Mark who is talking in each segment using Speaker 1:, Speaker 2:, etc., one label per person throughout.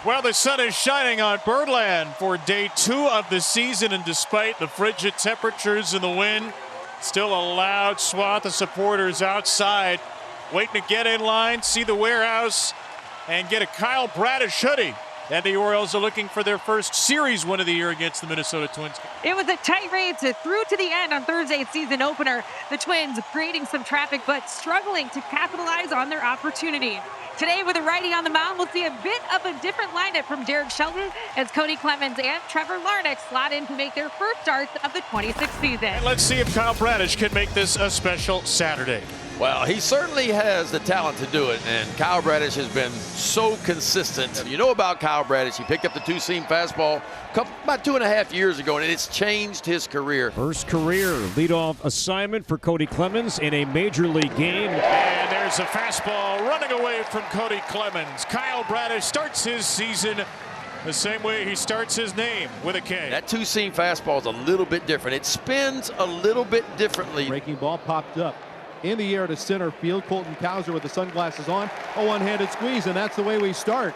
Speaker 1: Well, the sun is shining on Birdland for day 2 of the season, and despite the frigid temperatures and the wind, still a loud swath of supporters outside waiting to get in line, see the warehouse, and get a Kyle Bradish hoodie. And the Orioles are looking for their first series win of the year against the Minnesota Twins.
Speaker 2: It was a tight race through to the end on Thursday's season opener. The Twins creating some traffic, but struggling to capitalize on their opportunity. Today, with a righty on the mound, we'll see a bit of a different lineup from Derek Shelton as Cody Clemens and Trevor Larnach slot in to make their first starts of the 26th season.
Speaker 1: And let's see if Kyle Bradish can make this a special Saturday.
Speaker 3: Well, he certainly has the talent to do it, and Kyle Bradish has been so consistent. You know about Kyle Bradish. He picked up the two-seam fastball about 2.5 years ago, and it's changed his career.
Speaker 4: First career leadoff assignment for Cody Clemens in a major league game.
Speaker 1: And there's a fastball running away from Cody Clemens. Kyle Bradish starts his season the same way he starts his name, with a K.
Speaker 3: That two-seam fastball is a little bit different. It spins a little bit differently.
Speaker 5: Breaking ball popped up in the air to center field. Colton Cowser with the sunglasses on. A one-handed squeeze, and that's the way we start.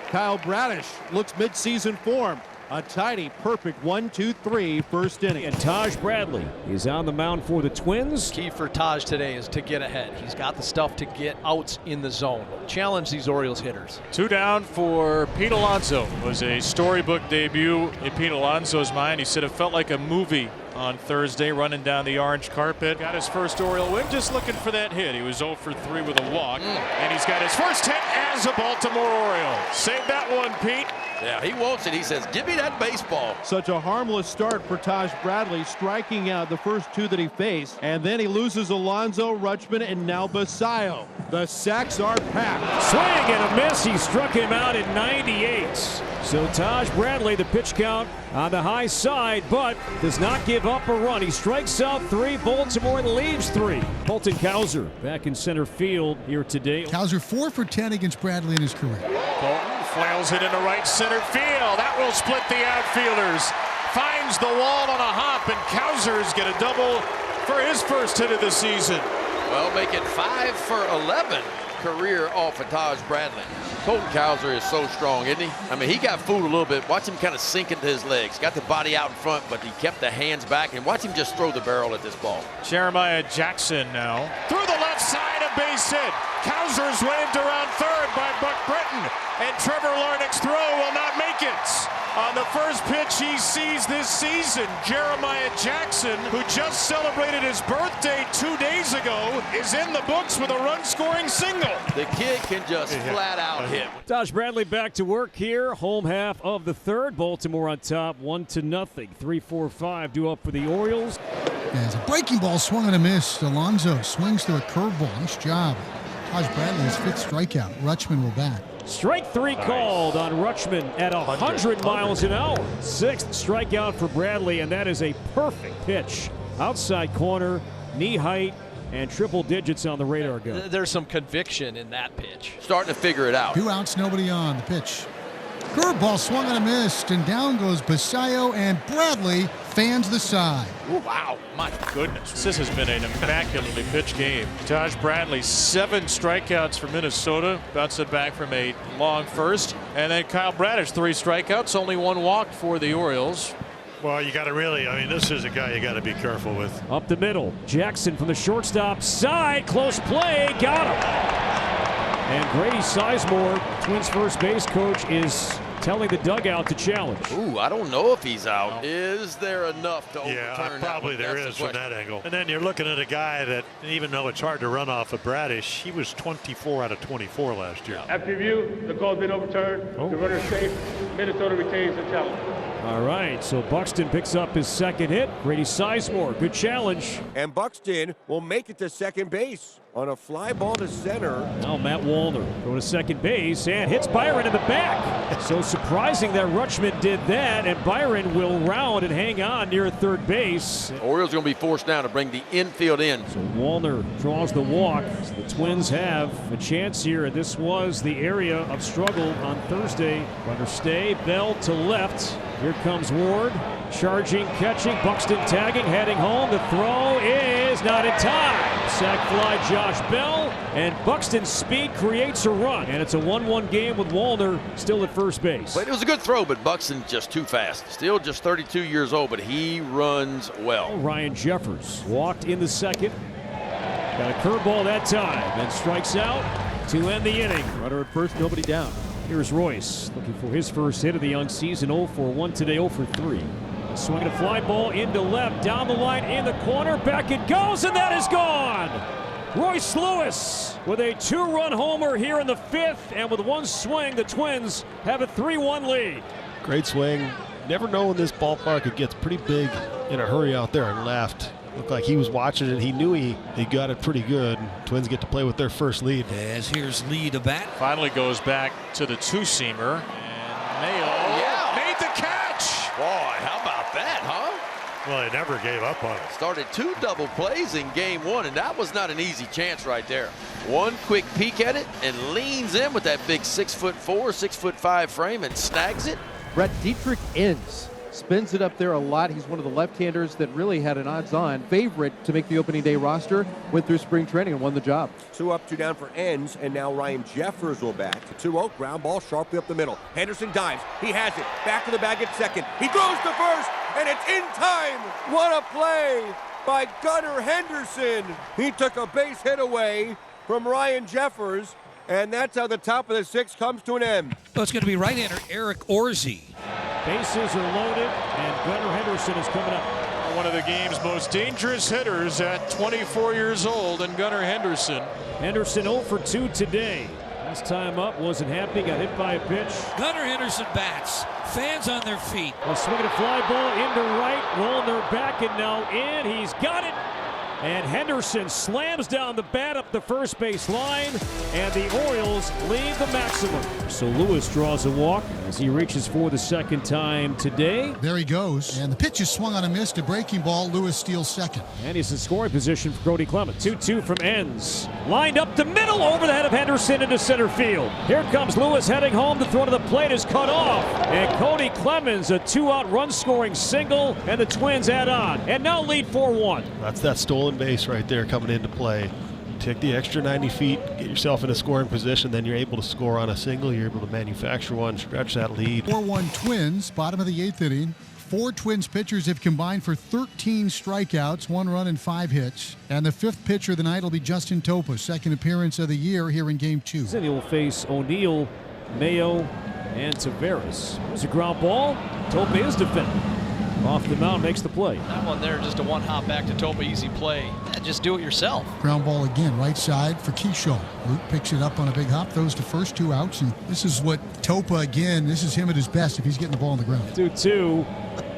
Speaker 5: Kyle Bradish looks mid-season form. A tidy, perfect 1-2-3 first inning.
Speaker 4: And Taj Bradley is on the mound for the Twins.
Speaker 6: Key for Taj today is to get ahead. He's got the stuff to get outs in the zone. Challenge these Orioles hitters.
Speaker 1: 2 down for Pete Alonso. It was a storybook debut in Pete Alonso's mind. He said it felt like a movie on Thursday, running down the orange carpet. Got his first Oriole win, just looking for that hit. He was 0 for 3 with a walk, and he's got his first hit as a Baltimore Oriole. Save that one, Pete.
Speaker 3: Yeah, he wants it. He says, give me that baseball.
Speaker 5: Such a harmless start for Taj Bradley, striking out the first 2 that he faced. And then he loses Alonso, Rutschman, and now Basayo. The sacks are packed.
Speaker 4: Swing and a miss. He struck him out at 98. So Taj Bradley, the pitch count on the high side, but does not give up a run. He strikes out 3. Baltimore leaves 3. Colton Cowser back in center field here today.
Speaker 7: Cowser 4 for 10 against Bradley in his career.
Speaker 1: Colton flails it into right center field. That will split the outfielders. Finds the wall on a hop, and Cowser's get a double for his first hit of the season.
Speaker 3: Well, make it 5 for 11 career off of Taj Bradley. Colton Cowser is so strong, isn't he? I mean, he got fooled a little bit. Watch him kind of sink into his legs. Got the body out in front, but he kept the hands back. And watch him just throw the barrel at this ball.
Speaker 1: Jeremiah Jackson now. Through the left side, a base hit. Cowser's waved around third by Buck Britton. And Trevor Larnach's throw will not make it. On the first pitch he sees this season, Jeremiah Jackson, who just celebrated his birthday 2 days ago, is in the books with a run-scoring single.
Speaker 3: The kid can just flat out hit.
Speaker 4: Taj Bradley back to work here. Home half of the third. Baltimore on top, 1-0. 3-4-5 due up for the Orioles.
Speaker 7: As a breaking ball swung and a miss, Alonso swings to a curveball. Nice job. Taj Bradley, his 5th strikeout. Rutschman will bat.
Speaker 4: Strike 3 called on Rutschman at 100 miles an hour. 6th strikeout for Bradley, and that is a perfect pitch. Outside corner, knee height, and triple digits on the radar gun.
Speaker 6: There's some conviction in that pitch.
Speaker 3: Starting to figure it out.
Speaker 7: 2 outs, nobody on. The pitch. Curveball swung and a missed, and down goes Basayo, and Bradley fans the side.
Speaker 1: Ooh, wow, my goodness. This has been an immaculately pitched game. Taj Bradley, 7 strikeouts for Minnesota, bouncing back from a long first. And then Kyle Bradish, 3 strikeouts, only 1 walk for the Orioles.
Speaker 8: Well, you got to really, this is a guy you got to be careful with.
Speaker 4: Up the middle, Jackson from the shortstop side, close play, got him. And Grady Sizemore, Twins first base coach, is telling the dugout to challenge.
Speaker 3: Ooh, I don't know if he's out. Is there enough to overturn
Speaker 8: Yeah, probably
Speaker 3: that one?
Speaker 8: there is from that angle. And then you're looking at a guy that, even though it's hard to run off of Bradish, he was 24 out of 24 last year.
Speaker 9: After review, the call's been overturned. The runner's safe. Minnesota retains the challenge.
Speaker 4: All right, so Buxton picks up his 2nd hit. Grady Sizemore, good challenge.
Speaker 10: And Buxton will make it to second base on a fly ball to center.
Speaker 4: Now Matt Wallner going to second base and hits Byron in the back. So surprising that Rutschman did that, and Byron will round and hang on near third base.
Speaker 3: Orioles going to be forced now to bring the infield in.
Speaker 4: So Wallner draws the walk. So the Twins have a chance here, and this was the area of struggle on Thursday. Runner stay, Bell to left. Here comes Ward, charging, catching, Buxton tagging, heading home. The throw is not in time. Sack fly, Josh Bell, And Buxton's speed creates a run. And it's a 1-1 game with Wallner still at first base.
Speaker 3: But it was a good throw, but Buxton's just too fast. Still just 32 years old, but he runs well.
Speaker 4: Ryan Jeffers walked in the second. Got a curveball that time and strikes out to end the inning.
Speaker 5: Runner at first, nobody down.
Speaker 4: Here's Royce looking for his first hit of the young season. 0 for 1 today, 0 for 3. Swinging a fly ball into left, down the line, in the corner, back it goes, and that is gone. Royce Lewis with a 2-run homer here in the 5th, and with one swing, the Twins have a 3-1 lead.
Speaker 11: Great swing. Never know in this ballpark it gets pretty big in a hurry out there and left. Looked like he was watching it. He knew he got it pretty good. Twins get to play with their first lead.
Speaker 12: As here's Lee to bat.
Speaker 1: Finally goes back to the two-seamer. And Mayo made the catch.
Speaker 3: Boy, how about that, huh?
Speaker 8: Well, they never gave up on it.
Speaker 3: Started 2 double plays in game 1, and that was not an easy chance right there. One quick peek at it and leans in with that big 6'4", 6'5" frame and snags it.
Speaker 5: Brett Dietrich ends. Spins it up there a lot. He's one of the left-handers that really had an odds-on favorite to make the opening day roster. Went through spring training and won the job.
Speaker 10: 2 up, 2 down for Enns, and now Ryan Jeffers will bat. 2-0, ground ball sharply up the middle. Henderson dives. He has it. Back to the bag at second. He throws to first, and it's in time. What a play by Gunnar Henderson. He took a base hit away from Ryan Jeffers, and that's how the top of the 6th comes to an end.
Speaker 12: So it's going to be right-hander Eric Orsi.
Speaker 4: Bases are loaded, and Gunnar Henderson is coming up.
Speaker 1: One of the game's most dangerous hitters at 24 years old, and Gunnar Henderson.
Speaker 4: Henderson 0 for 2 today. Last time up wasn't happy, got hit by a pitch.
Speaker 12: Gunnar Henderson bats. Fans on their feet.
Speaker 4: Well, swinging a fly ball into right, rolling their back and now in. He's got it. And Henderson slams down the bat up the first base line, and the Orioles lead the maximum. So Lewis draws a walk as he reaches for the second time today.
Speaker 7: There he goes. And the pitch is swung on a miss to breaking ball. Lewis steals second.
Speaker 4: And he's in scoring position for Cody Clemens. 2-2 from Enns. Lined up the middle over the head of Henderson into center field. Here comes Lewis heading home. The throw to the plate is cut off. And Cody Clemens, a 2-out run-scoring single, and the Twins add on. And now lead 4-1.
Speaker 11: That's that stolen base right there coming into play. Take the extra 90 feet, get yourself in a scoring position, then you're able to score on a single. You're able to manufacture one, stretch that lead.
Speaker 7: 4-1 Twins, bottom of the 8th inning. 4 Twins pitchers have combined for 13 strikeouts, 1 run and 5 hits. And the 5th pitcher of the night will be Justin Topa, second appearance of the year here in Game 2.
Speaker 4: Then he will face O'Neill, Mayo, and Tavares. There's a ground ball. Topa is defending. Off the mound, makes the play.
Speaker 6: That one there, just a one-hop back to Topa, easy play. Just do it yourself.
Speaker 7: Ground ball again, right side for Keyshaw. Luke picks it up on a big hop, throws to first, 2 outs, and this is what Topa, again, this is him at his best if he's getting the ball on the ground.
Speaker 4: 2-2,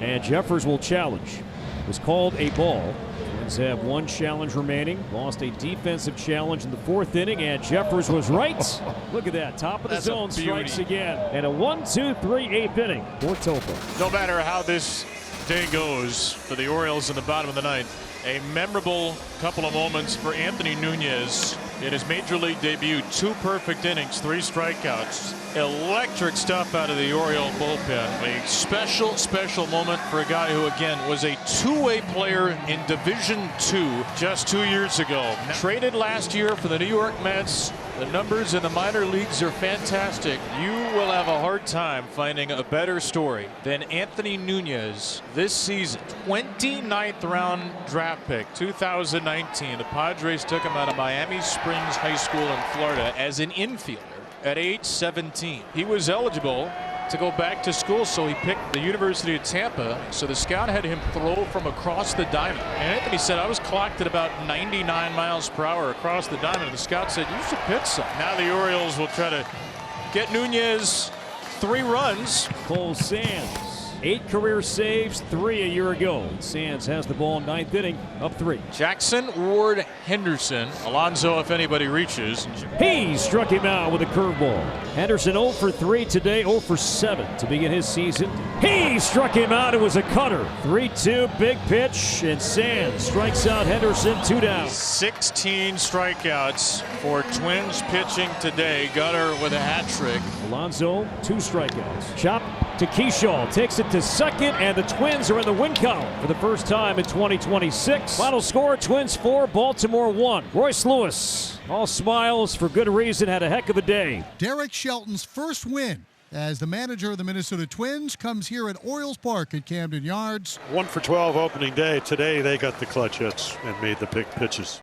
Speaker 4: and Jeffers will challenge. It was called a ball. Twins have 1 challenge remaining. Lost a defensive challenge in the 4th inning, and Jeffers was right. Look at that, top of the zone, strikes again. And a 1-2-3 8th inning for Topa.
Speaker 1: No matter how this day goes for the Orioles in the bottom of the 9th, a memorable couple of moments for Anthony Nunez in his major league debut. 2 perfect innings, 3 strikeouts. Electric stuff out of the Oriole bullpen. A special moment for a guy who, again, was a two-way player in Division II just 2 years ago. Traded last year for the New York Mets. The numbers in the minor leagues are fantastic. You will have a hard time finding a better story than Anthony Nunez this season. 29th round draft pick, 2019. The Padres took him out of Miami Springs High School in Florida as an infielder at age 17. He was eligible to go back to school, so he picked the University of Tampa. So the scout had him throw from across the diamond. And Anthony said, I was clocked at about 99 miles per hour across the diamond. And the scout said, you should pitch some. Now the Orioles will try to get Nunez 3 runs.
Speaker 4: Cole Sands, 8 career saves, 3 a year ago. Sands has the ball in 9th inning, up 3.
Speaker 1: Jackson, Ward, Henderson. Alonso, if anybody reaches.
Speaker 4: He struck him out with a curveball. Henderson 0 for 3 today, 0 for 7 to begin his season. He struck him out. It was a cutter. 3-2, big pitch, and Sands strikes out Henderson, 2 down.
Speaker 1: 16 strikeouts for Twins pitching today. Gunnar with a hat trick.
Speaker 4: Alonso, 2 strikeouts. Chop to Keyshaw, takes it to second, and the Twins are in the win column for the first time in 2026. Final score, Twins 4, Baltimore 1. Royce Lewis, all smiles for good reason, had a heck of a day.
Speaker 7: Derek Shelton's first win as the manager of the Minnesota Twins comes here at Orioles Park at Camden Yards.
Speaker 8: 1 for 12 opening day. Today they got the clutch hits and made the big pitches.